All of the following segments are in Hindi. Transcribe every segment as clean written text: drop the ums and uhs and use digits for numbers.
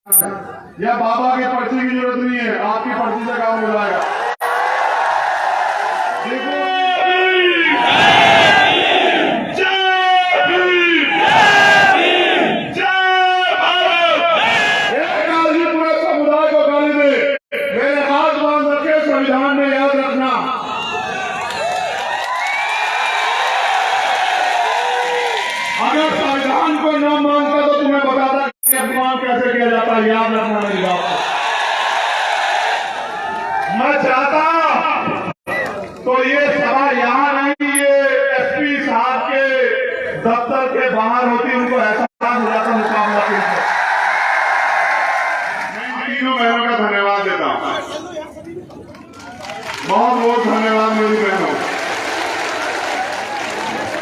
या बाबा की पर्ची की जरूरत नहीं है, आपकी पर्ची से काम हो जाएगा। देखो पूरे समुदाय को गाली दे, मेरे हाथ बांध रखे संविधान में याद रखना। अगर संविधान को न मानता तो तुम्हें बताता कि अपमान कैसे किया जाता है, याद रखना मेरी बात। मैं चाहता तो ये सभा यहाँ नहीं, ये एसपी साहब के दफ्तर के बाहर होती, उनको एहसास हो जाता मुकाबला कैसे। मैं तीनों बहनों का धन्यवाद देता हूँ, बहुत बहुत धन्यवाद मेरी बहनों।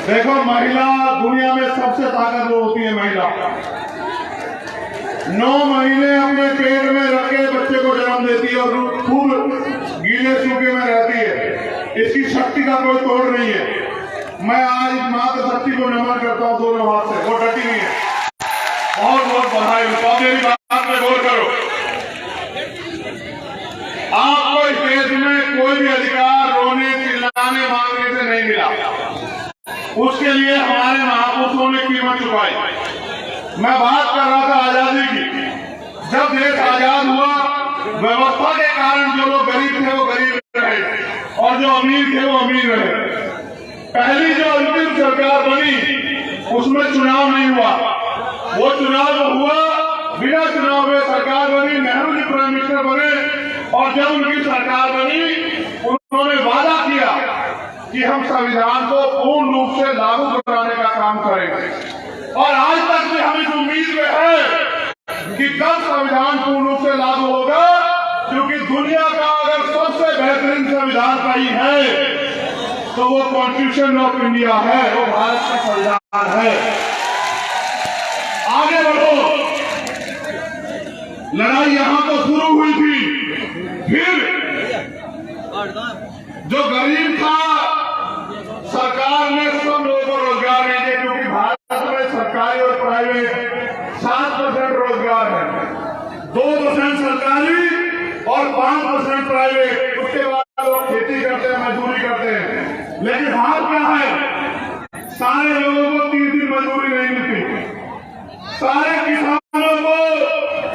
देखो, महिला दुनिया में सबसे ताकतवर होती है। महिला 9 महीने अपने पेट में रखे बच्चे को जन्म देती है और खूब गीले सूखे में रहती है। इसकी शक्ति का कोई तोड़ नहीं है। मैं आज मातृ शक्ति को नमन करता हूँ दोनों हाथ से, वो डटी नहीं है। बहुत बहुत बधाई। तो मेरी बात में गौर करो, आपको इस देश में कोई भी अधिकार रोने चिल्लाने मांगने से नहीं मिला। उसके लिए हमारे महापुरुषों ने कीमत चुकाई। मैं बात कर रहा था आजादी की। जब देश आजाद हुआ, व्यवस्था के कारण जो लोग गरीब थे वो गरीब रहे और जो अमीर थे वो अमीर रहे। पहली जो अंतिम सरकार बनी उसमें चुनाव नहीं हुआ। वो चुनाव जो हुआ, बिना चुनाव में सरकार बनी, नेहरू जी प्राइम मिनिस्टर बने और जब उनकी सरकार बनी उन्होंने वादा किया कि हम संविधान को पूर्ण रूप से लागू कराने का काम करेंगे। और आज तक भी हम इस उम्मीद में है कि कब संविधान पूर्ण रूप से लागू होगा, क्योंकि दुनिया का अगर सबसे बेहतरीन संविधान कहीं है तो वो कॉन्स्टिट्यूशन ऑफ इंडिया है, वो भारत का संविधान है। आगे बढ़ो। लड़ाई यहां तो शुरू हुई थी, फिर जो गरीब था सरकार ने सब लोगों को रोजगार नहीं दिया, क्योंकि भारत में सरकारी और प्राइवेट 7% रोजगार है, 2% सरकारी और 5% प्राइवेट। उसके बाद लोग खेती करते हैं, मजदूरी करते हैं। लेकिन हाल क्या है, सारे लोगों को 3 दिन मजदूरी नहीं मिलती, सारे किसानों को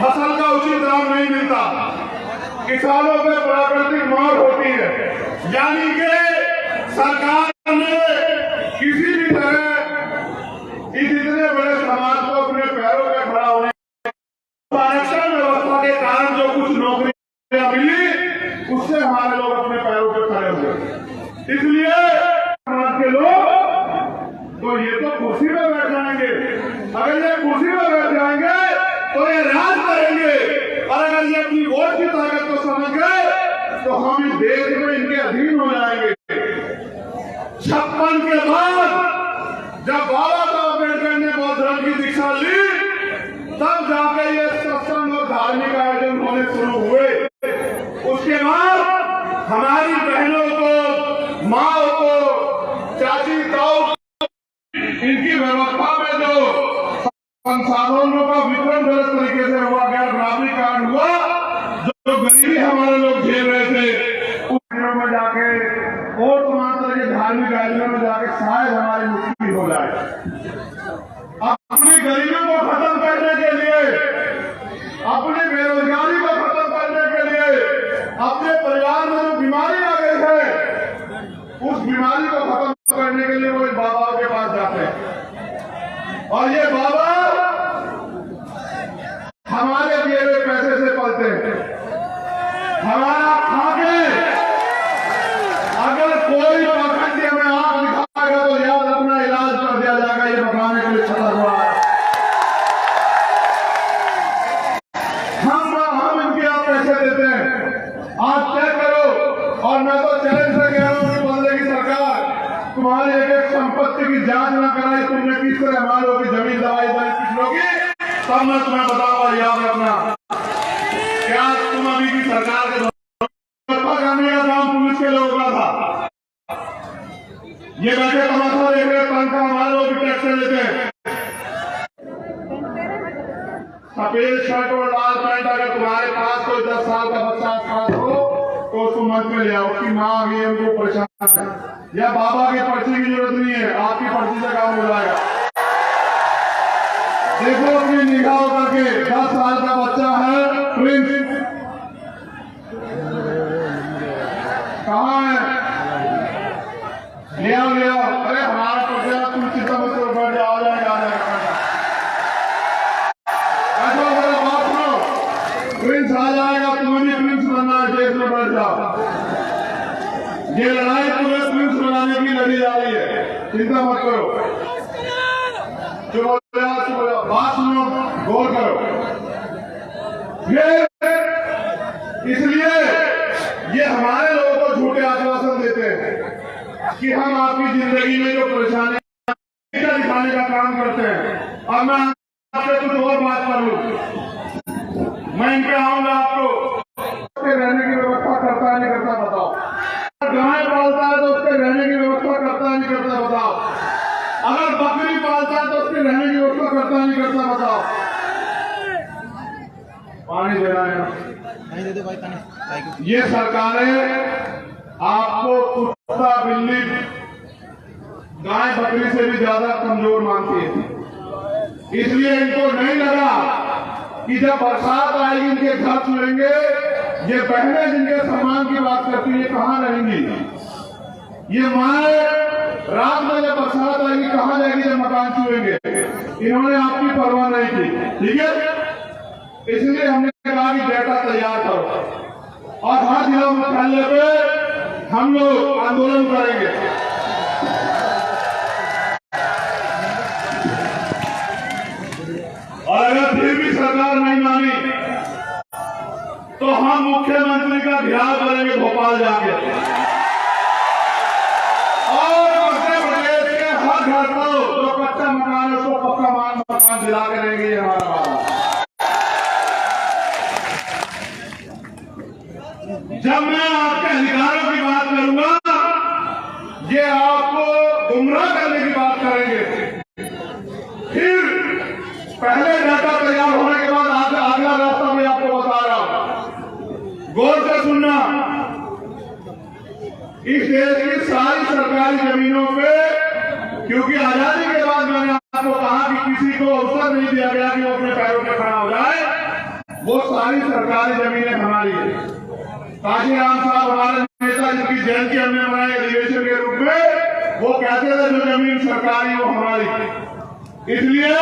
फसल का उचित दाम नहीं मिलता, किसानों पे प्राकृतिक मौत होती है। यानी कि सरकार ने किसी भी तरह इस इतने बड़े समाज को अपने पैरों पे खड़ा होने, आरक्षण व्यवस्था के कारण जो कुछ नौकरियां मिली उससे हमारे लोग अपने पैरों पे खड़े हुए। इसलिए समाज के लोग तो ये तो कुर्सी पे बैठ जाएंगे, अगर ये कुर्सी पे बैठ जाएंगे तो ये राज करेंगे, और अगर ये अपनी वोट की ताकत को समझ गए तो हम इस देश में इनके अधीन हो जाएंगे। 56 के बाद जब बाबा साहब अम्बेडकर ने बौद्ध धर्म की दीक्षा ली, तब जाके ये सत्संग और धार्मिक आयोजन होने शुरू हुए। उसके बाद हमारी बहनों को, माओ को, चाची ताऊ, इनकी व्यवस्था में जो संसाधनों का वितरण गलत तरीके से हुआ, गैर बराबरी कारण हुआ, जो गरीबी हमारे लोग झेल रहे थे, उस दिनों में जाके और तमाम तरह के धार्मिक आयोजनों में जाके शायद हमारी मुक्ति हो जाए। अपनी गरीबी को खत्म करने के लिए, अपनी बेरोजगारी को खत्म करने के लिए, अपने परिवार में जो बीमारी आ गई है उस बीमारी को खत्म करने के लिए वो इस बाबा के पास जाते हैं। और ये बाबा हमारे दिए हुए पैसे से पलते हैं, हमारा खाके। अगर कोई पाखंडी हमें आंख दिखाएगा तो याद रखना, इलाज कर दिया जाएगा। ये बताने के लिए खड़ा हुआ है। हम इनके आप पैसे देते हैं, आप चेक करो। और मैं तो चैलेंज से कह रहा हूं कि बदले की सरकार तुम्हारी एक संपत्ति की जांच न कराई, तुमने किस तरह हमारे लोगों की जमीन दवाई किस लोगी, तब मैं तुम्हें बताऊंगा। याद रखना, क्या तुम अभी की सरकार के करने का काम पुलिस के लोगों का था? ये बैठे तमाशा देख रहे, तनख्वाह हमारे लोग टैक्स देते हैं। सफेद शर्ट और लाल मंच में ले आओ कि माँ आ गई है, उनको परेशान है, या बाबा के पर्ची की जरूरत नहीं है, आपकी पर्ची से काम हो जाएगा। देखो अपनी निगाह करके, 10 साल का बच्चा है, प्रिंस कहाँ है? ले आओ ले आओ। अरे हमारा पर्चा तुम चिंता मत करो, बैठ जाओ, आ जाएगा आ जाएगा। प्रिंस आ जाएगा, तुम्हें भी प्रिंस बनना है, देश में बैठ जाओ। ये लड़ाई तुम्हें प्रिंस बनाने की लड़ी जा रही है, चिंता मत करो। चुप हो जाओ, बात सुनो, गौर करो। ये इसलिए ये हमारे लोगों को झूठे आश्वासन देते हैं कि हम आपकी जिंदगी में जो परेशानी दिखाने का काम करते हैं। अब मैं आपसे कुछ और बात करूं, मैं इन पे आऊंगा, आपको रहने की व्यवस्था करता है नहीं करता बताओ। गाय पालता है तो उसके रहने की व्यवस्था करता है नहीं करता बताओ। अगर बकरी पालता है तो उसके रहने की व्यवस्था करता है नहीं करता बताओ। पानी देना है, दे दो भाई पानी। ये सरकारें आपको कुत्ता बिल्ली गाय बकरी से भी ज्यादा कमजोर मानती है। इसलिए इनको नहीं लगा कि जब बरसात आएगी इनके घर छुएंगे, ये बहनें जिनके सम्मान की बात करती है कहाँ रहेंगी? ये माए रात में जब बरसात आएगी कहाँ जाएगी जब मकान छुएंगे? इन्होंने आपकी परवाह नहीं की, ठीक है? इसलिए हमने कहा कि डेटा तैयार करो और हर जिला मुख्यालय पे हम लोग आंदोलन करेंगे। और अगर फिर भी सरकार नहीं मानी तो हम मुख्यमंत्री का घेराव करेंगे भोपाल जाके, और मध्य प्रदेश के हर घर को जो कच्चा मकान है उसको पक्का मकान दिला के रहेंगे। ये हमारा वादा। जब मैं आपके अधिकारों की बात करूंगा, ये आपको गुमराह करने की बात करेंगे। फिर पहले डाटा तैयार होने के बाद अगला रास्ता मैं आपको बता रहा हूं, गौर से सुनना। इस देश की सारी सरकारी जमीनों पे, क्योंकि आजादी के बाद मैंने आपको कहा कि किसी को अवसर नहीं दिया गया कि वो अपने पैरों पर खड़ा हो जाए, वो सारी सरकारी जमीनें हमारी है। काशीराम साहब हमारे नेता, जिनकी जयंती हमने मनाई अधिवेशन के रूप में, वो कहते थे जो जमीन सरकारी वो हमारी। इसलिए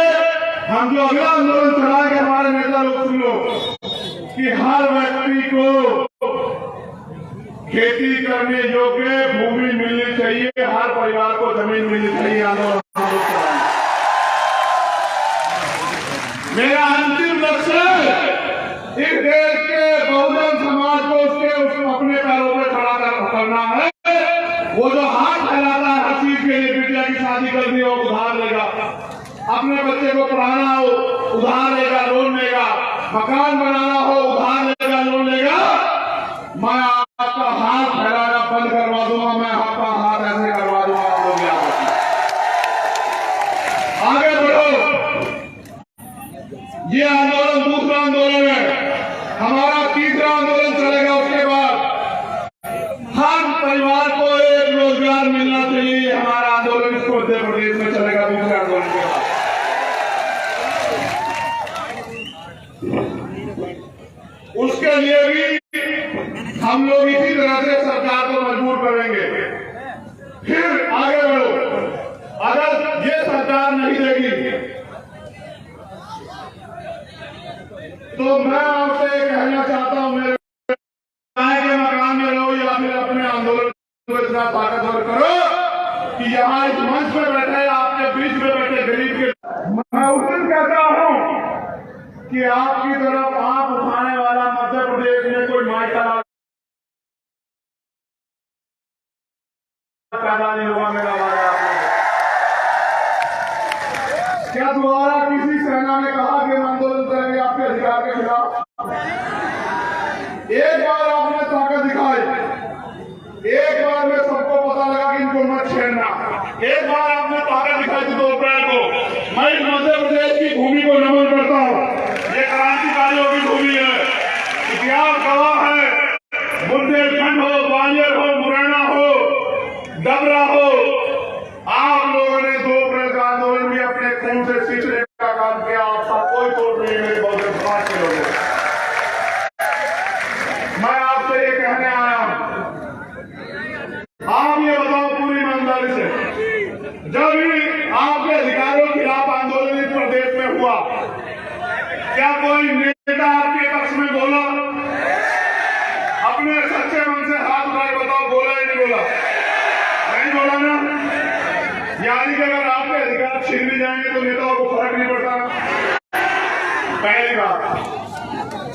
हम जो अगला आंदोलन चलाएंगे, हमारे नेता लोग सुन लो कि हर व्यक्ति को खेती करने योग्य भूमि मिलनी चाहिए, हर परिवार को जमीन मिलनी चाहिए। आंदोलन मेरा अंतिम लक्ष्य इस देश के बहुजन समाज को उसके अपने पैरों पर खड़ा करना है। वो जो हाथ फैलाता है हर चीज के लिए, बिटिया की शादी करनी हो उधार लेगा, अपने बच्चे को पढ़ाना हो उधार लेगा, लोन लेगा, मकान बनाना हो उधार लेगा, लोन लेगा। मैं आपका हाथ फैलाना बंद करवा दूंगा, मैं आपका हाथ ऐसे करवा दूंगा। आप लोग आगे बढ़ो। ये आंदोलन दूसरा आंदोलन है, हमारा तीसरा आंदोलन चलेगा। उसके बाद हर परिवार को एक रोजगार मिलना चाहिए, हमारा आंदोलन इसको मध्य प्रदेश में चलेगा। दूसरे आंदोलन के बाद उसके लिए भी हम लोग इसी तरह से सरकार को मजबूर करेंगे। फिर आगे बढ़ो। अगर ये सरकार नहीं देगी तो मैं आपसे कहना चाहता हूं, मेरे के मकान में रहो या फिर अपने आंदोलन को इतना ताकतवर करो कि यहाँ इस मंच में बैठे, आपके बीच में बैठे गरीब के, मैं उस दिन कहता हूं कि आपकी तरफ आप उठाने वाला मध्य प्रदेश में कोई मायका पैदा नहीं होगा। मेरा वादा क्या दोबारा किसी सेना ने कहा कि हम आंदोलन करेंगे आपके अधिकार के खिलाफ? एक बार आपने ताकत दिखाई, एक बार में सबको पता लगा कि इनको मत छेड़ना। एक बार आपने ताकत दिखाई थी 2 अप्रैल को। मैं इस मध्य प्रदेश की भूमि को नमन करता हूँ। ये क्रांतिकारियों की भूमि है, इतिहास गवाह है। बुंदेलखंड हो,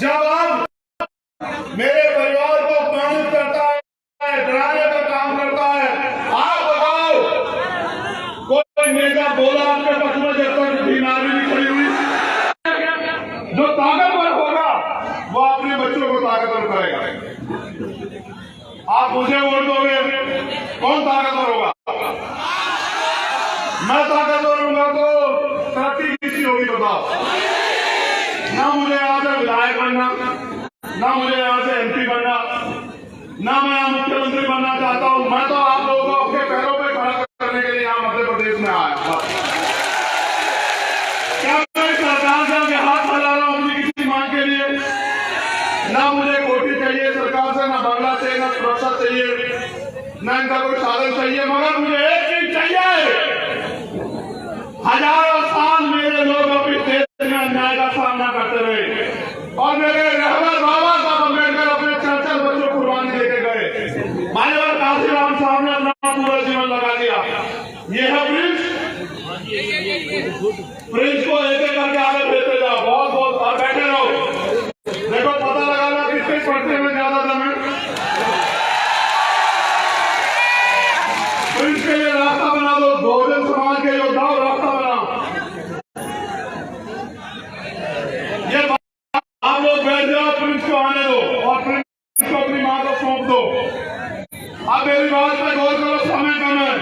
जब आप मेरे परिवार को अपमानित करता है, डराने का काम करता है, आप बताओ कोई नेता बोला आपके पक्ष में जब तक बीमारी नहीं खड़ी हुई? जो ताकतवर होगा वो अपने बच्चों को ताकतवर करेगा। आप मुझे वोट दोगे, कौन ताकतवर होगा? मैं ताकतवर होगा तो तरक्की किसी होगी बताओ? ना मुझे यहाँ से विधायक बनना, ना मुझे यहाँ से एमपी बनना, ना मैं यहाँ मुख्यमंत्री बनना चाहता हूँ। मैं तो आप लोगों को अपने पैरों पे खड़ा करने के लिए यहाँ मध्य प्रदेश में आया। क्या मैं सरकार से आगे हाथ फैला रहा हूँ अपनी किसी मांग के लिए? ना मुझे कोठी चाहिए सरकार से, ना बंगला चाहिए, ना सुरक्षा चाहिए, ना इनका कोई साधन चाहिए, मगर मुझे एक चीज चाहिए। हजारों साल मेरे लोग अपनी देश में अन्याय का सामना करते रहे और मेरे रहबर बाबा साहब अम्बेडकर अपने 4 बच्चों को कुर्बानी देके गए। मान्यवर काशीराम साहब ने अपना पूरा जीवन लगा दिया। ये है प्रिंस को एक एक करके आगे भेजते जाओ। बहुत बहुत और बैठे रहो, देखो पता लगाना किसके पढ़ने में ज्यादा दम है। प्रिंस के लिए रास्ता बना दो, बहुजन समाज के योद्धाओं रास्ता बनाओ। ये आप लोग बैठ जाओ, प्रिंस को आने दो और प्रिंस को अपनी मां को सौंप दो। अब मेरी बात पे गौर करो, समय कम है।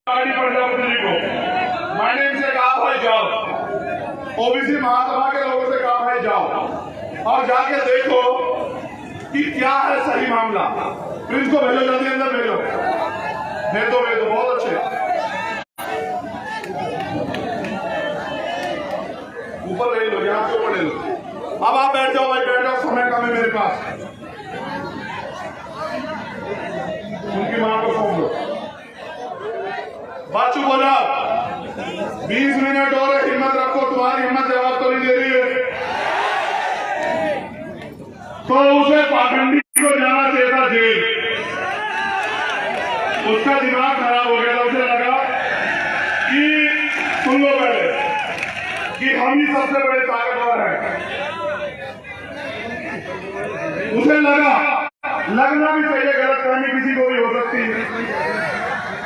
गाड़ी प्रजापति जी को मैंने इनसे कहा भाई जाओ, ओबीसी महासभा के लोगों से कहा भाई जाओ और जाके देखो कि क्या है सही मामला। प्रिंस को भेजो, जल्दी अंदर भेजो, भेज दो, बहुत अच्छे। ऊपर ले लो, यहाँ से ऊपर ले लो। अब आप बैठ जाओ भाई, बैठ जाओ, समय कम है मेरे पास। उनकी मां को फोन दो। बाचू बोला 20 मिनट और हिम्मत रखो, तुम्हारी हिम्मत जवाब तो नहीं दे रही है। तो उसे पाखंडी को जाना चाहिए था जेल। उसका दिमाग खराब हो गया था, उसे लगा कि सुन लो पहले कि हम ही सबसे बड़े ताकतवर हैं। उसे लगना भी चाहिए, गलतफहमी किसी को भी हो सकती है।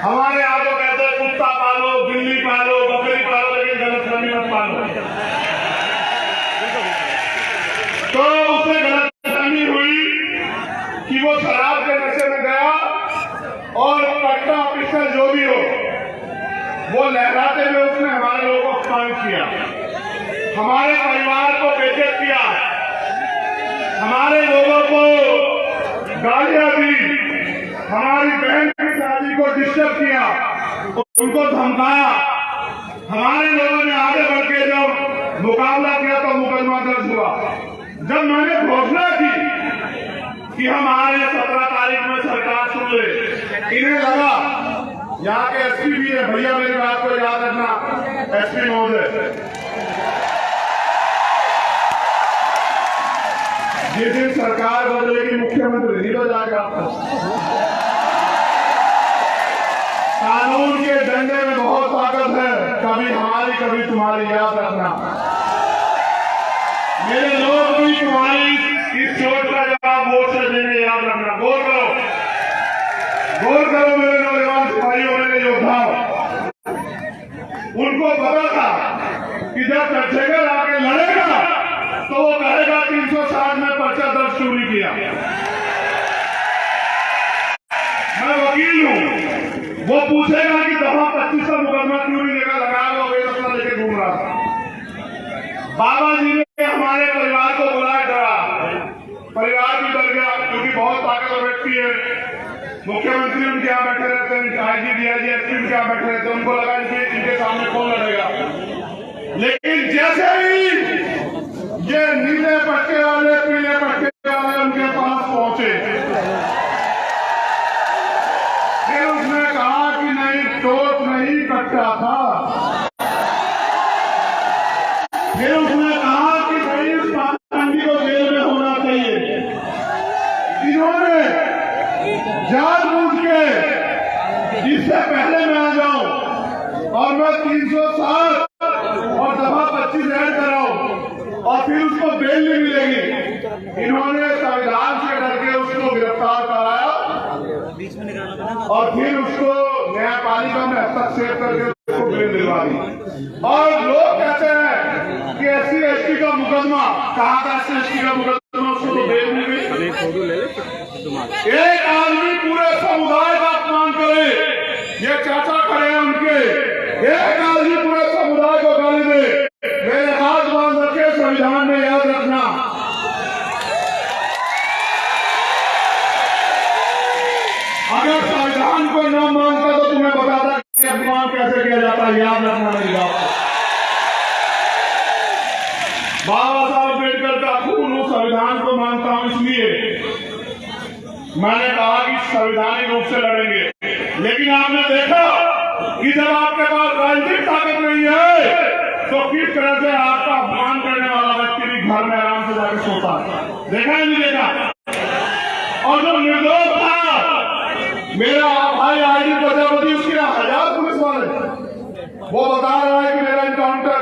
हमारे यहाँ तो कहते हैं कुत्ता पालो, बिल्ली पालो, बकरी पालो, लेकिन गलतफहमी मत पालो। तो उसे गलतफहमी हुई कि वो शराब के नशे में गया और कट्टा पिस्टल जो भी हो वो लहराते हुए उसने हमारे लोगों को अपमानित किया, हमारे परिवार को बेइज्जत किया, हमारे लोगों को गालियां दी, हमारी बहन की शादी को डिस्टर्ब किया, उनको धमकाया। हमारे लोगों ने आगे बढ़ के जब मुकाबला किया तो मुकदमा दर्ज हुआ। जब मैंने घोषणा की कि हम आ रहे 17 तारीख में सरकार सुन ले, इन्हें लगा यहाँ के एसपी भी है, भैया मेरी बात को याद रखना एसपी महोदय, जिस दिन सरकार बदलेगी मुख्यमंत्री नहीं बदलेगा। कानून के डंडे में बहुत ताकत है, कभी हमारी कभी तुम्हारी, याद रखना। मेरे लोग भी तुम्हारी इस चोट का जवाब वोट से देंगे, याद रखना। गौर करो मेरे नौजवान सिपाहियों, मेरे योद्धाओं। उनको पता था कि जब चंद्रशेखर आके लड़ेगा तो वो कहेगा 360 में पर्चा दर्ज क्यों नहीं किया। मैं वकील हूं, वो पूछेगा कि दफा 25 का मुकदमा क्यों नहीं लेकर लगाया, वो लेके घूम रहा था। बाबा जी ने हमारे परिवार को बुलाया, डरा, परिवार भी डर गया क्योंकि बहुत ताकतवर व्यक्ति है। मुख्यमंत्री उनके यहाँ बैठे रहते हैं, आईजी डीआईजी एसपी उनके यहाँ बैठे रहते हैं, उनको लगा इनके सामने कौन लड़ेगा। लेकिन जैसे ही ये नीले पट्टे वाले, पीले पट्टे वाले उनके पास पहुंचे, फिर उसने कहा कि नहीं, टोट नहीं कट्टा था। फिर उसने कहा कि भाई इस पाखंडी को जेल में होना चाहिए। इन्होंने जानबूझ के इससे पहले मैं आ जाऊं और मैं 360 और दफा 25 ऐड कराऊं, बेल नहीं मिलेगी। इन्होंने संविधान से डर के उसको गिरफ्तार कराया और फिर उसको न्यायपालिका में हस्तक्षेप करके उसको बेल दिलवा दी। और लोग कहते हैं कि SC/ST का मुकदमा, कहा था SC/ST का मुकदमा, उसको तो बेल मिल गई। एक आदमी पूरे समुदाय का अपमान करे, ये चाचा खड़े हैं उनके, एक आदमी पूरे समुदाय को गाली दे, मेरे हाथ बांध रखे संविधान में याद रखना। अगर संविधान को न मानता तो तुम्हें बताता कि अपमान कैसे किया जाता है, याद रखना मेरी बात को। बाबा साहब अम्बेडकर का खून उस संविधान को मानता हूं, इसलिए मैंने कहा कि संवैधानिक रूप से लड़ेंगे। लेकिन आपने देखा कि जब आपके पास राजनीतिक ताकत नहीं है तो किस तरह से आपका अपमान करने वाला व्यक्ति भी घर में आराम से जाकर सोता है। देखा है नहीं देखा? और जो निर्दोष था मेरा भाई ID प्रजापति, उसके 1000 पुलिस वाले, वो बता रहा है कि मेरा एनकाउंटर,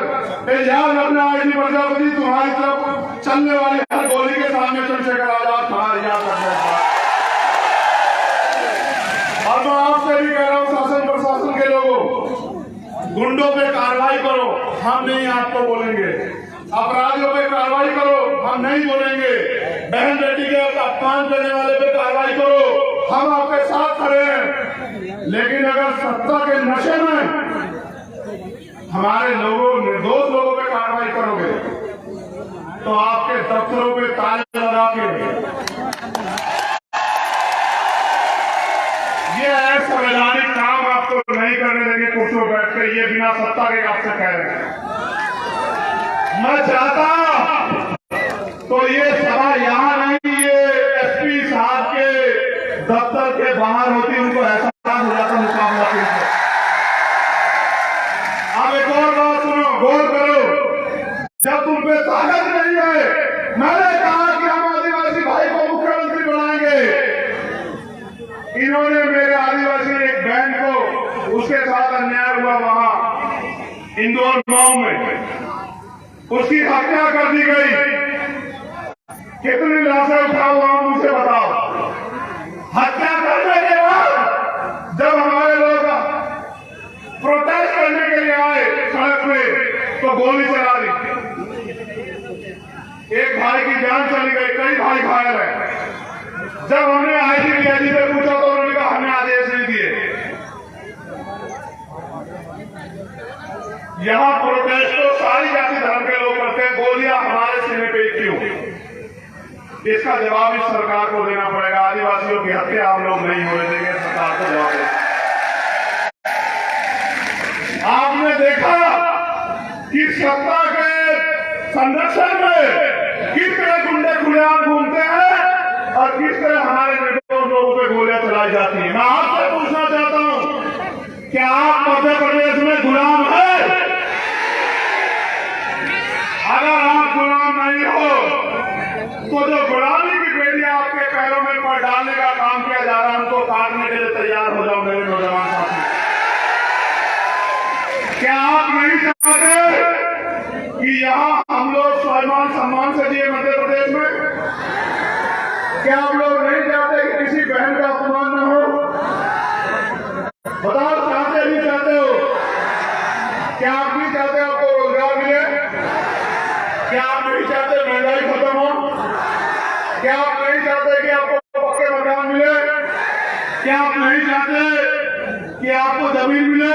याद रखना ID प्रजापति, तुम्हारी तरफ चलने वाली हर गोली के सामने चंद्रशेखर आजाद था, याद रखना। और मैं आपसे भी कह रहा हूं, शासन प्रशासन के लोगों, गुंडों पे कार्रवाई करो, हम नहीं आपको बोलेंगे। अपराधियों पे कार्रवाई करो, हम नहीं बोलेंगे। बहन बेटी के अपमान करने वाले पे कार्रवाई करो, हम आपके साथ खड़े हैं। लेकिन अगर सत्ता के नशे में हमारे लोगों, निर्दोष लोगों पे कार्रवाई करोगे तो आपके दफ्तरों पे ताले लगा के ये संवैधानिक काम आपको नहीं करने देंगे कुर्सियों बैठ कर, ये बिना सत्ता के आपसे कह रहे हैं। मैं चाहता तो ये सभा यहाँ नहीं, ये SP साहब के दफ्तर के बाहर होती, उनको एहसास हो जाता मुकाबला करके। अब एक और बात सुनो, गौर करो, जब तुम पे ताकत नहीं है, मैंने कहा कि हम आदिवासी भाई को मुख्यमंत्री बनाएंगे। इन्होंने मेरे आदिवासी एक बहन को, उसके साथ अन्याय हुआ वहां इंदौर गांव में, उसकी हत्या कर दी गई। कितनी लाशें उठाओ वहां, मुझे बताओ। हत्या करने के बाद जब हमारे लोग प्रोटेस्ट करने के लिए आए सड़क पे तो गोली चला दी, एक भाई की जान चली गई, कई भाई घायल है। जब हमने IGP से पूछा तो उन्होंने कहा हमें आदेश नहीं दिए। यहाँ प्रोटेस्ट तो सारी जाति धर्म के लोग करते हैं, गोलियां हमारे सीने पे क्यों? इसका जवाब इस सरकार को देना पड़ेगा। आदिवासियों की हत्या हम लोग नहीं होने देंगे, सरकार को जवाब देना। आपने देखा कि सत्ता के संरक्षण में किस तरह गुंडे खुलेआम घूमते हैं और किस तरह हमारे निर्दोष लोगों पे गोलियां चलाई जाती है। मैं आपसे पूछना चाहता हूं, क्या आप मध्य प्रदेश में गुलाम है? अगर आप गुलाम नहीं हो तो जो गुलामी की बेड़ियां आपके पैरों में पर डालने का काम किया जा रहा है, उनको काटने के लिए तैयार हो जाओ मेरे नौजवान साथी। क्या आप नहीं चाहते कि यहाँ हम लोग स्वाभिमान सम्मान से जिए मध्य प्रदेश में? क्या आप लोग नहीं चाहते कि किसी बहन का अपमान न हो? बताओ, चाहते नहीं चाहते हो? क्या आप नहीं चाहते आपको रोजगार मिले? क्या आप नहीं चाहते महंगाई खत्म हो? क्या आप नहीं चाहते कि आपको पक्के मकान मिले? क्या आप नहीं चाहते कि आपको जमीन मिले?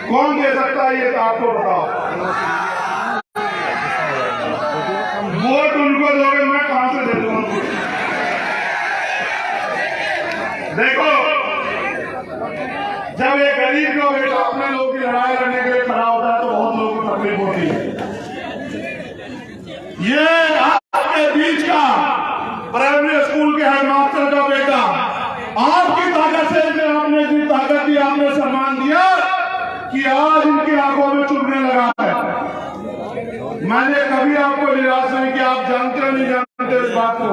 कौन दे सकता है ये, तो आपको बताओ। वोट उनको दोगे, मैं कहां से दे दूंगा? देखो, जब एक गरीब का बेटा अपने लोगों की लड़ाई लड़ने के लिए खड़ा होता है तो बहुत लोगों को तकलीफ होती है। ये आपके बीच का प्राइमरी स्कूल के हेडमास्टर का बेटा, आपकी ताकत से आपने इतनी ताकत दी, आपने सम्मान दिया कि आज इनकी आंखों में चुभने लगा है। मैंने कभी आपको निराश नहीं किया, आप जानते हो नहीं जानते इस बात को।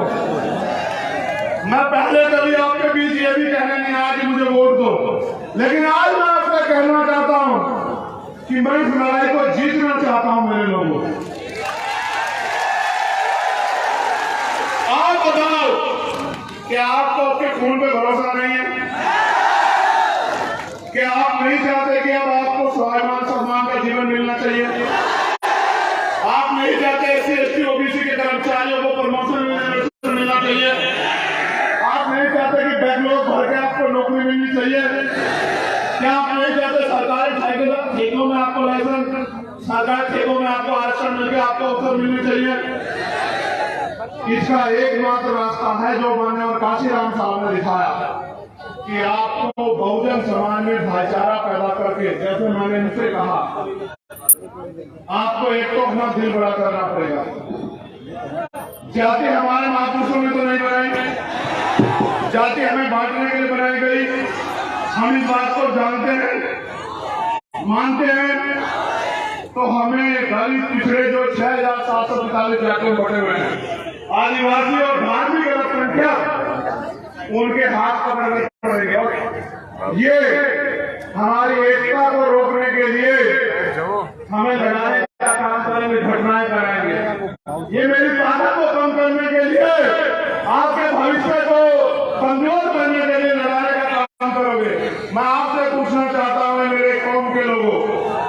मैं पहले कभी आपके बीच ये भी कहने नहीं आया कि मुझे वोट दो, लेकिन आज मैं आपसे कहना चाहता हूं कि मैं इस लड़ाई को जीतना चाहता हूं मेरे लोगों। क्या आपको आपके खून पे भरोसा नहीं है? क्या आप नहीं चाहते कि अब आपको स्वाभिमान सम्मान का जीवन मिलना चाहिए? आप नहीं चाहते एससी एसटी ओबीसी के कर्मचारियों को प्रमोशन मिलना चाहिए? आप नहीं चाहते कि बैकलॉग भर के आपको नौकरी मिलनी चाहिए? क्या आप नहीं चाहते सरकारी ठेकों में आपको लाइसेंस, सरकारी ठेकों में आपको आरक्षण मिलकर आपको अवसर मिलने चाहिए? इसका एकमात्र रास्ता है जो माननीय काशीराम साहब ने दिखाया कि आपको बहुजन समाज में भाईचारा पैदा करके, जैसे मैंने इनसे कहा, आपको एक तो अपना दिल बड़ा करना पड़ेगा। जाति हमारे महापुरुषों ने तो नहीं बनाई, जाति हमें बांटने के लिए बनाई गई। हम इस बात को जानते हैं, मानते हैं। तो हमें दलित पिछड़े जो 6,745 जातियों में बटे हुए हैं, आदिवासी और धार्मिक अल्पसंख्यक, उनके हाथ पकड़ने पड़ेंगे। ये हमारी एकता को रोकने के लिए हमें लड़ाई का काम करेंगे, घटनाएं कराएंगे। ये मेरी ताकत को कम करने के लिए, आपके भविष्य को कमजोर करने के लिए लड़ाई का काम करोगे। मैं आपसे पूछना चाहता हूँ, मेरे कौम के लोगों,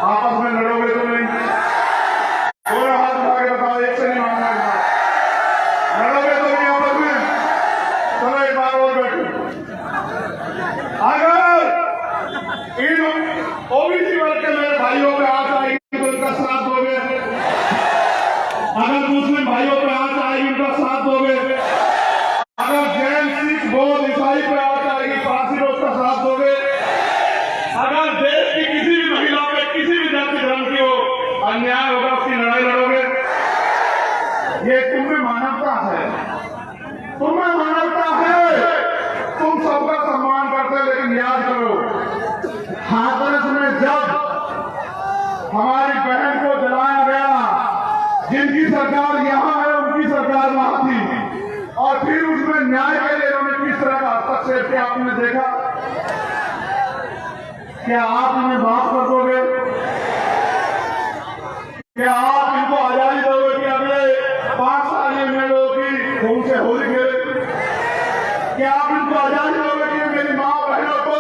आपस में लड़ोगे तो नहीं? दोनों हाथ उठा के बताओ, एक से नहीं मांगना, लड़ोगे तो नहीं आपस में? चलो एक बार और बैठो। अगर इन ओबीसी वर्ग के मेरे भाइयों पे आंच आएगी तो उनका साथ दोगे? अगर मुस्लिम भाइयों पे आंच आएगी उनका साथ दोगे? अगर जैन सिख बौद्ध ईसाई पे आंच आएगी, पारसी लोग का साथ दोगे? अगर देश की किसी भी महिला पे, किसी भी जाति धर्म की हो अन्याय होगा, उसकी लड़ाई लड़ोगे? ये तुम्हें मानवता है, तुम्हें मानवता है। तुम सबका सम्मान करते, लेकिन याद करो, हाथरस में जब हमारी बहन को जलाया गया, जिनकी सरकार यहाँ है उनकी सरकार वहां थी, और फिर उसमें न्याय के लिए उन्होंने किस तरह का हस्तक्षेप किया आपने देखा? क्या आप इन्हें माफ कर दोगे? क्या आप इनको आजादी दोगे कि अगले 5 साल में लोगों की खून से होली खेले? क्या आप इनको आजादी दोगे कि मेरी माँ बहनों को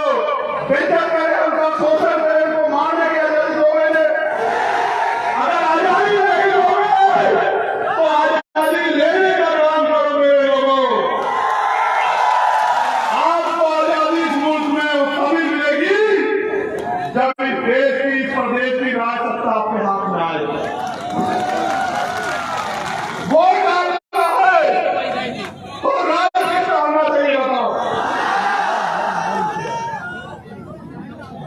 बेइज्जत करे, उनका शोषण करे, उनको मारने की आजादी दोगे? अगर आजादी नहीं दोगे तो आजादी लेने का काम करो मेरे लोगों। आपको आजादी इस मुल्क में तभी मिलेगी जब इस देश की, इस प्रदेश की राज सत्ता आपके हाथ में आए। वोट डालना है तो राज किसका होना चाहिए बताओ?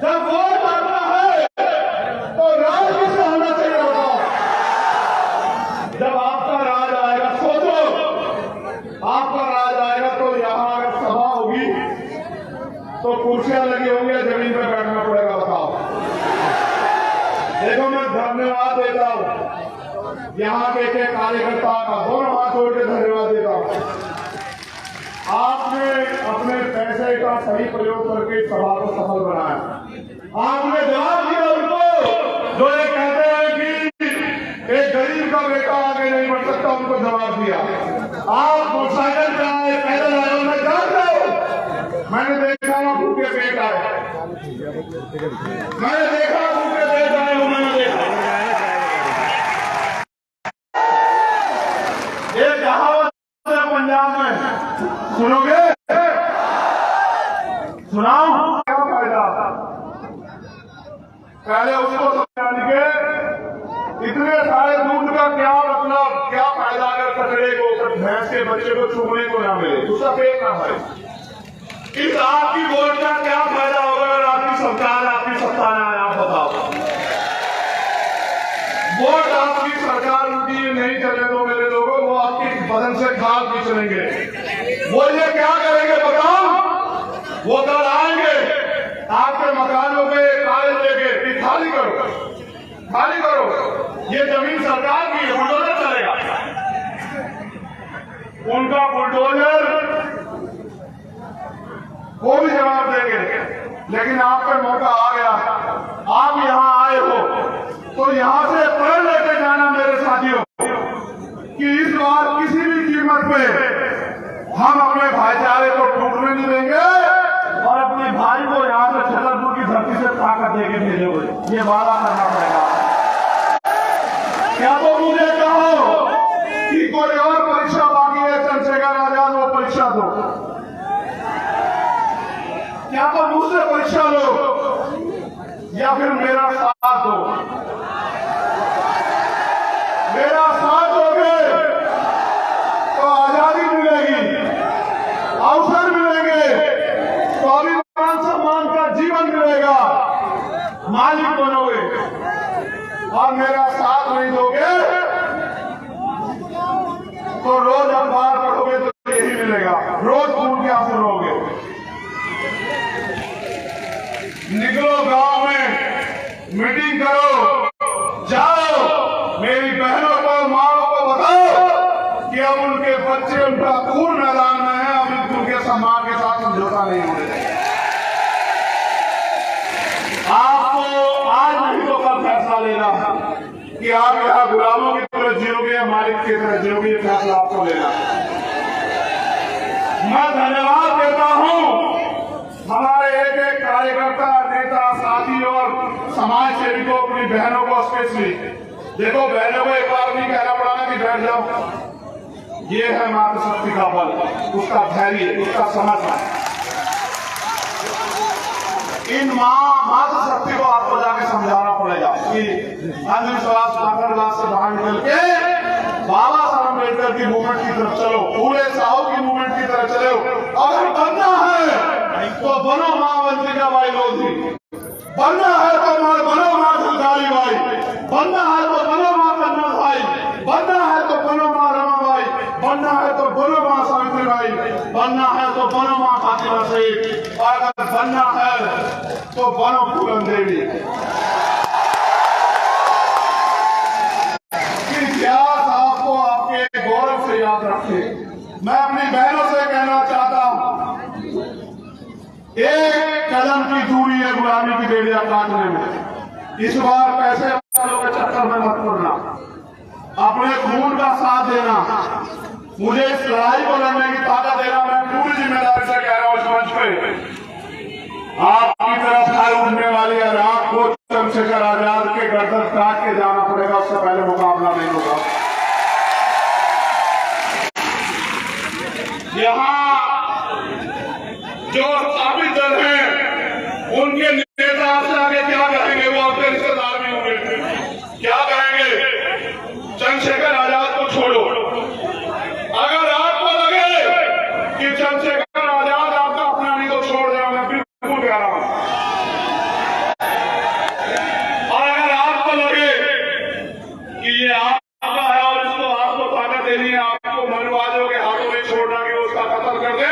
जब वोट डालना है तो राज किसका होना चाहिए बताओ? जब आपका राज आएगा, सोचो, आपका राज आएगा तो यहाँ अगर सभा होगी तो कुर्सियां लगी होंगी, जमीन पर बैठना पड़ेगा। बताओ। देखो, मैं धन्यवाद देता हूँ यहाँ के कार्यकर्ता का, दोनों हाथ जोड़ के धन्यवाद देता हूँ। आपने अपने पैसे का सही प्रयोग करके सभा को सफल बनाया। आपने जवाब दिया उनको जो ये कहते हैं कि एक गरीब का बेटा आगे नहीं बढ़ सकता, उनको जवाब दिया। आप मोटरसाइकिल पे आए, पैदल आए, मैं जानता हूँ, मैंने देखा वहां भूखे पेट आए, मैंने देखा भूखे पेट आए, मैंने देखा। एक कहावत है पंजाब में, सुनोगे? सुनाओ। क्या फायदा? पहले उसको समझाने के, इतने सारे दूध का क्या मतलब, क्या फायदा अगर कचड़े को, भैंस के बच्चे को चूमने को ना मिले, उसका पेट ना भरे? इस आपकी वोट का क्या फायदा होगा अगर आपकी सरकार, आपकी सत्ता में आए? आप बताओ। वोट आपकी सरकार उनकी नहीं चले तो मेरे लोगों, वो आपकी बदन से खाल भी चलेंगे। वो ये क्या करेंगे बताओ? वो कल आएंगे आपके मकानों पे कागज लेके कि खाली करो, खाली करो, ये जमीन सरकार की है, बुलडोजर चलेगा। उनका बुलडोजर वो भी जवाब देंगे। लेकिन आप पे मौका आ गया, आप यहाँ आए हो तो यहाँ से प्रण लेके जाना मेरे साथियों कि इस बार किसी भी कीमत पे हम अपने भाईचारे को टूटने नहीं देंगे और अपने भाई को यहाँ से छतरपुर की धरती से ताकत देके भेजेंगे। ये वादा करना पड़ेगा। क्या तो मुझे कहो कि कोई और परीक्षा बाकी है, चंद्रशेखर आजाद वो परीक्षा दो, क्या तो मुझसे परीक्षा लो या फिर मेरा साथ दो। मेरा साथ दोगे तो आजादी मिलेगी, अवसर मिलेंगे, स्वाभिमान सम्मान का जीवन मिलेगा, मालिक बनोगे। और मेरा साथ नहीं दोगे तो रोज अखबार पढ़ोगे तो यही मिलेगा, रोज खून के आंसू रोगे। निकलो गांव में, मीटिंग करो, जाओ, मेरी बहनों को, माओ को बताओ कि अब उनके बच्चे, उनका खून मैदान में है, अब उनके सम्मान के साथ समझौता नहीं होने देंगे। आपको आज नहीं तो कल फैसला लेना कि आप यहाँ गुलामों की तरह जियोगे या मालिक की तरह जियोगे, ये फैसला आपको लेना। मैं धन्यवाद देता हूँ हमारे एक एक कार्यकर्ता, नेता, साथी और समाज सेविकों, अपनी बहनों को स्पेशली। देखो, बहनों को एक बार नहीं कहना पड़ा ना कि बैठ जाओ। ये है मातृशक्ति का बल, उसका धैर्य, उसका समर्पण। इन मातृशक्ति को आपको जाके समझाना पड़ेगा कि अंधविश्वास, पाखंडवाद से बाहर निकल के बाबा साहब अम्बेडकर की मूवमेंट की तरफ चलो, पूरे साहू की मूवमेंट की तरफ चलो। अगर बनना है तो बनो मां वंशिका बाई लोधी, बनना है तो बनो मां सुधारी बाई, बनना है तो बनो मां कन्नड़ भाई, बनना है तो बनो मां रमाबाई, बनना है तो बनो मां सावित्री बाई, बनना है तो बनो मां फातिमा शेख, और अगर बनना है तो बनो पूरन देवी। इतिहास आपको आपके गौरव से याद रखे। मैं अपनी बहनों से कहना चाहता हूं, एक कदम की दूरी है गुलामी की बेड़ियां काटने में। इस बार पैसे वालों के चक्कर में मत पड़ना, अपने खून का साथ देना, मुझे इस लड़ाई को लड़ने की ताकत देना। मैं पूरी जिम्मेदारी से कह रहा हूं इस मंच पे, आपकी तरफ है उठने वाली है रात को चंद्रशेखर आजाद के गर्दन काट के जाना पड़ेगा, उससे पहले मुकाबला नहीं होगा। यहाँ जो स्थापित दल हैं, उनके नेता आपसे आगे क्या कहेंगे? वो आपके रिश्तेदार भी होंगे, क्या कहेंगे? चंद्रशेखर आजाद को छोड़ो। अगर आपको लगे कि चंद्रशेखर आजाद आपका अपना नहीं तो छोड़ देना, मैं बिल्कुल कह रहा हूं। और अगर आपको लगे कि ये आपका है और इसको आपको ताकत देनी है, आपको मनुवादियों के हाथों में छोड़ना कि वो उसका कत्ल कर दे,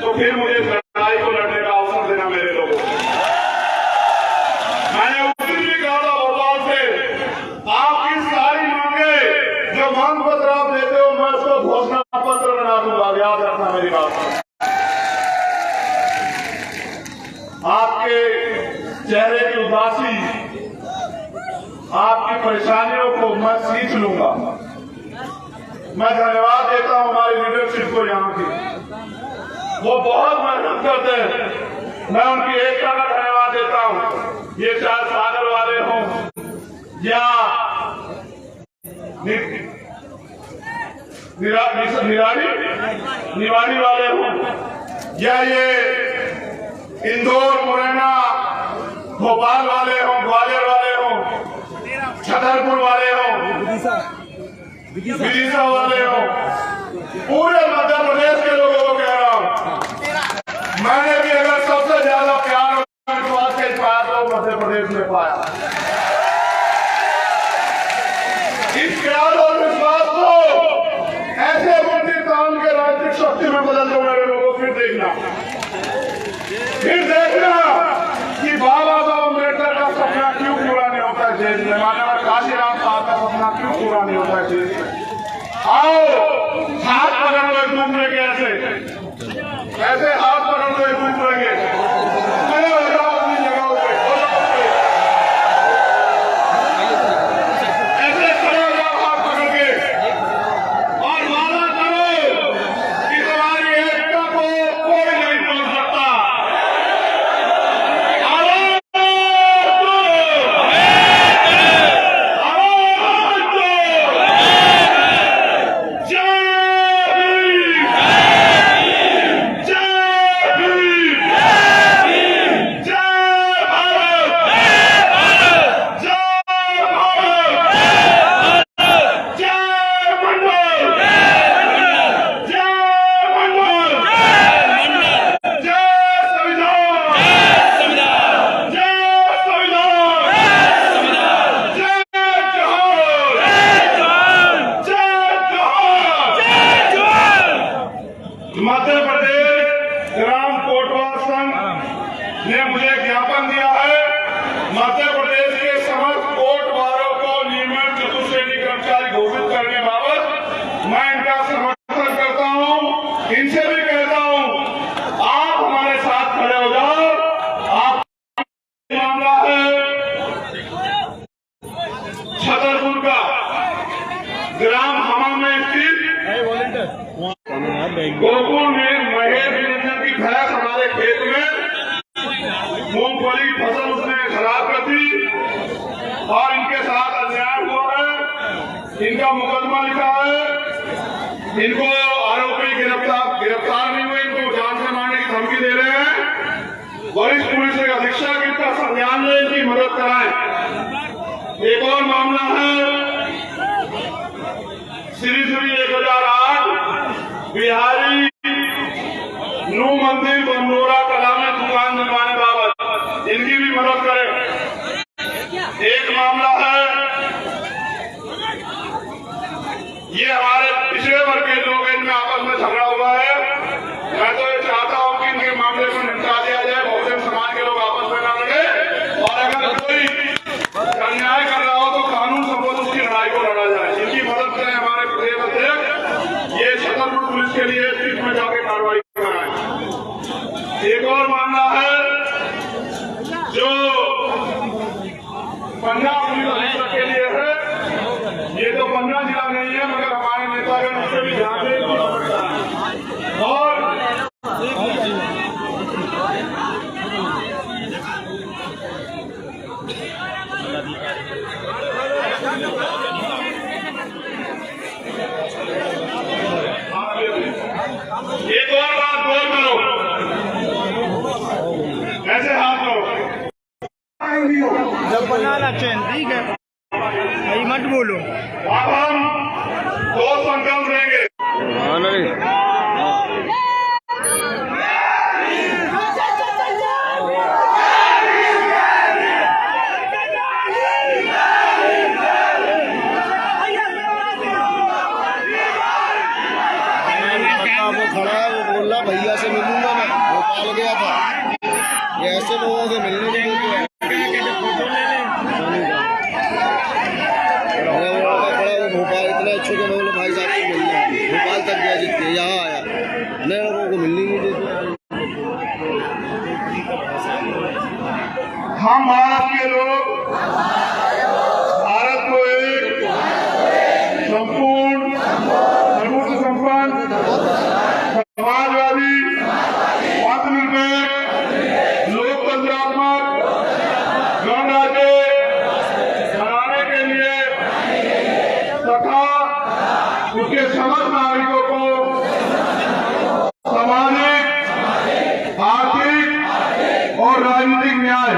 तो फिर मुझे लड़ाई को लड़ने का अवसर देना मेरे लोगों को। मैंने उस दिन भी कहा था भोपाल से, आपकी सारी मांगे जो मांग पत्र आप देते हो, मैं उसको घोषणा पत्र बना दूंगा, याद रखना मेरी बात। आपके चेहरे की उदासी, आपकी परेशानियों को मैं सीख लूंगा। मैं धन्यवाद देता हूं हमारी लीडरशिप को यहाँ की, वो बहुत मेहनत करते हैं। मैं उनकी एकता का धन्यवाद देता हूं। ये चाहे सागर वाले हों या निवाड़ी वाले हों, या ये इंदौर, मुरैना, भोपाल वाले हों, ग्वालियर वाले हों, छतरपुर वाले हों, विदिशा वाले हों, पूरे मध्य प्रदेश के लोगों को कह रहा हूं, मैंने भी अगर सबसे ज्यादा प्यार और विश्वास के पाया तो मध्य प्रदेश में पाया। इस प्यार और विश्वास को ऐसे मुट्ठी तान के राजनीतिक शक्ति में बदल दो मेरे लोगों। फिर देखना कि बाबा साहब अम्बेडकर का सपना क्यों पूरा नहीं होता है देश में, माननीय काशीराम साहब का सपना क्यों पूरा नहीं होता है देश में। आओ हाथ पकड़ लो एक दूसरे के, ऐसे हाथ पकड़ लो एक दूसरे के, अपनी जगहों पे ऐसे खड़े हो जाओ हाथ पकड़ के और वादा करो कि तुम्हारी गोकुल में महेश रंजन की भैंस हमारे खेत में मूंगफली की फसल उसने खराब कर दी और इनके साथ अन्याय हुआ है। इनका मुकदमा लिखा है, इनको आरोपी गिरफ्तार नहीं हुए, इनको जान से मारने की धमकी दे रहे हैं। वरिष्ठ पुलिस अधीक्षक इनका संज्ञान ले, इनकी मदद कराएं। एक और मामला है श्री 1008 बिहारी नू मंदिर बंदोरा कला में दुकान बनवाने बाबत इनकी भी मदद करें। एक मामला है, ये हमारे पिछड़े वर्ग के लोग इनमें आपस में झगड़ा हुआ है। मैं तो ये चाहता हूं कि इनके मामले को निपटा दिया जाए, बहुजन समाज के लोग आपस में ना लड़े, और अगर कोई अन्याय कर रहा हो तो कानून सम्मत उसकी लड़ाई को लड़ा जाए। इनकी मदद करें हमारे प्रदेश अध्यक्ष, ये छतरपुर पुलिस के लिए इसमें जाके कार्रवाई कराएं। एक और मामला है जो पन्ना पुलिस अधीक्षक के लिए है। ये तो पन्ना जिला नहीं है, मगर हमारे नेतागण इससे भी ध्यान दें और एक और बात बोल करो, ऐसे हाथ करो जब बनाना चैन, ठीक है भाई, मत बोलो। अब हम दो संकल्प लेंगे। वो खड़ा है, वो बोल रहा भैया से मिलूंगा मैं, भोपाल गया था। ये ऐसे लोगों से मिलने नहीं मिलते हैं। भोपाल इतना अच्छे के बोले भाई साहब से मिलना, भोपाल तक गया जितने यहाँ आया, नए लोगों को मिलने नहीं देते। हम भारत के लोग भारत को एक संपूर्ण सर्वोच्च संपन्न समाजवादी आत्मनिर्भर लोकतंत्रात्मक गणराज्य बनाने के लिए तथा उसके समस्त नागरिकों को सामाजिक, आर्थिक और राजनीतिक न्याय,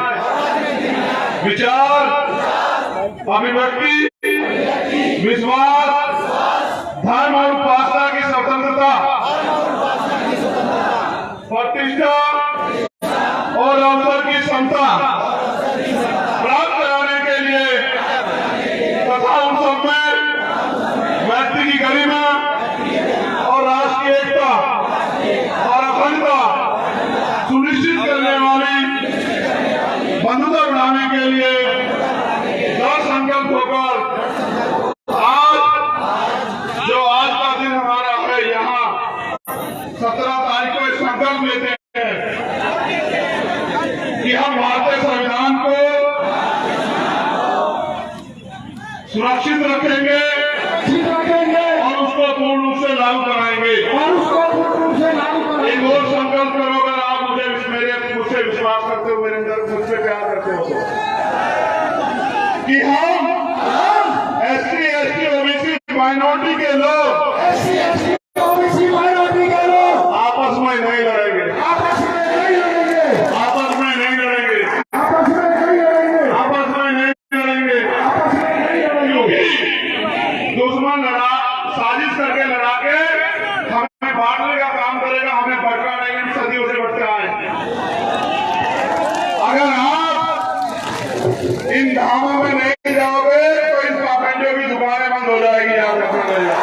विचार, अभिव्यक्ति, विश्वास, धर्म और उपासना की स्वतंत्रता, प्रतिष्ठा और अवसर की क्षमता प्राप्त कराने के लिए तथा उन सब में व्यक्ति की गरिमा और राष्ट्र की एकता और अखंडता सुनिश्चित करने वाली बंधुता बढ़ाने के लिए दृढ़ संकल्प होकर आज का दिन हमारा है, यहाँ 17 तारीख को इस संकल्प लेते हैं कि हम भारतीय संविधान को सुरक्षित रखेंगे और उसको पूर्ण रूप से लागू कराएंगे। एक और संकल्प करो, अगर आप मुझसे विश्वास करते हो, मेरे अंदर मुझसे प्यार करते हो, कि हम SC, ST, OBC माइनॉरिटी के लोग आपस में नहीं लड़ेंगे, आपस में नहीं लड़ेंगे, क्योंकि दुश्मन साजिश करके लड़ा के हमें बांटने का काम करेगा, हमें भटका नहीं, सदियों से बढ़ते आए। अगर आप इन धामों में नहीं जाओगे तो इन पाखंडियों की दुकानें बंद हो जाएगी, याद रखना पड़ेगा।